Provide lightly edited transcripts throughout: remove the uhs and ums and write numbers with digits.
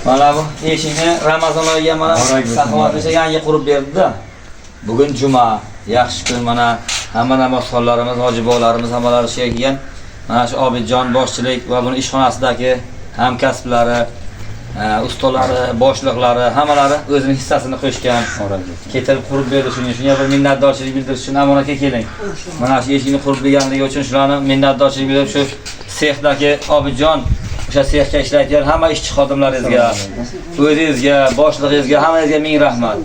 Mana bu eshikni Ramazon oyiga mana saxovatgacha yangi qurib berdi-da. Bugun juma, yaxshi kun, mana hamma namozxonlarimiz, hojibolarimiz hammalari ishga kelgan. Mana shu Obidjon boshchilik va buni ishxonasidagi hamkasblari, ustalari, boshliqlari hammalari o'zining hissasini qo'shgan. Ketirib qurib berdi shuning uchun bir minnatdorchilik bildirish uchun amonaga keling. Mana shu eshikni qurib berganligi uchun shularni minnatdorchilik bildirib shu sexdagi Obidjon o'sha sexga ishlaydigan hamma ishchi xodimlaringizga, o'zingizga, boshlig'ingizga hammangizga ming rahmat.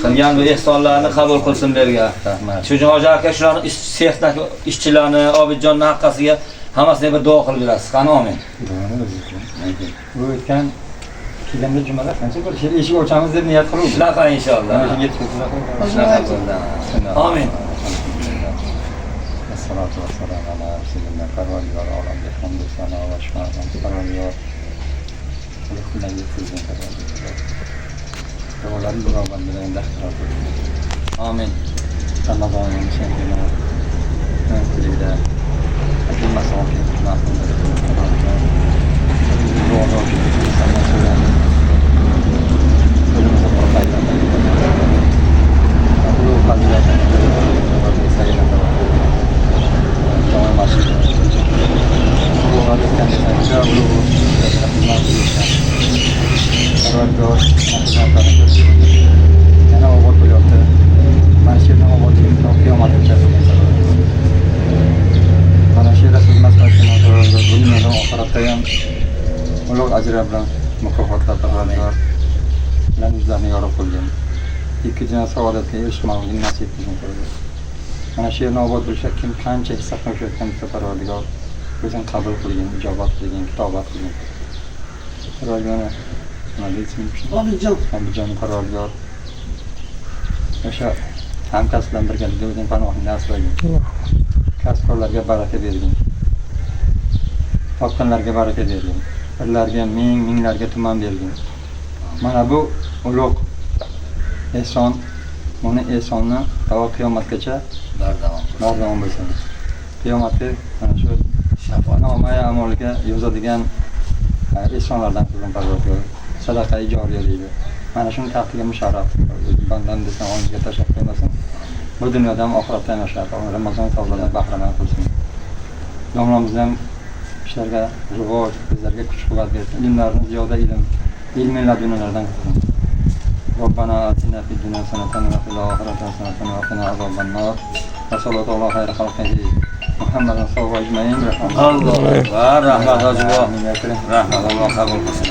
Qilgan bu ehsonlarni qabul qilsin berga. Rahmat. Shu Hoji aka shularni sexdagi ishchilarni, Obidjonni haqqasiga hammasini bir duo qilib berasiz. Qani amin. Bu o'tgan kelinda jumalar qancha bir eshik ochamiz deb niyat qilib. Shunaqa inshaalloh. Amin. Assalatu vassalamu ala rasulillah parvardigor olamga hamdu sano va shukr parvardigor. Xudoning yetkazgan parvardigor. Duolarni biroban bilan dahqar. Amin. Ramazonning so'ngida qilida ajilmasin ulug' ajr bilan mukofotlar parvardigor bilan yuzlarni yorib qo'ygan. Ikki janob saodatga erishmoqni nasib qilgan parvardigor. Mana shu yerni obod bo'lsa kim qancha hissa qo'shayotgan parvardigor o'zing qabul qilgan, ijobat qilgan, kitobat qilgan. Parvardigor nima deysin? Obidjon parvardigor. O'sha hamkasblar birgalikda o'zing panohingni asragan. Kasbkorlarga baraka bergin. Topganlarga baraka bergin. Birlarga minglarga tuman bergin. Mana bu ulug' ehson, buni ehsonni to qiyomatgacha bardavom bo'lsin. Qiyomatga mana shu shafoatnoma amaliga yozadigan ehsonlardan qilgan parvardigor. Sadaqa ijoriya deydi. Mana shuni taqdiga musharraf. Bandam desam o'zingizga tashakkur qilmasin. Bu dunyoda ham oxiratda ham yashab, Ramazon savdolardan bahramand qilsin. Domlamizdan ishlarga rivoj, bizlarga kuch-quvvat bersin. Ilmlarni ziyoda ilmiy ladunlardan qilsin. Robbana atina fid dunya hasanatan va fil oxirati hasanatan va qina azobannar. Sallallahu ala xayri xalqihi Muhammadan sallallahu ajmain. Allohu akbar. Rahmat Alloh qabul qilsin.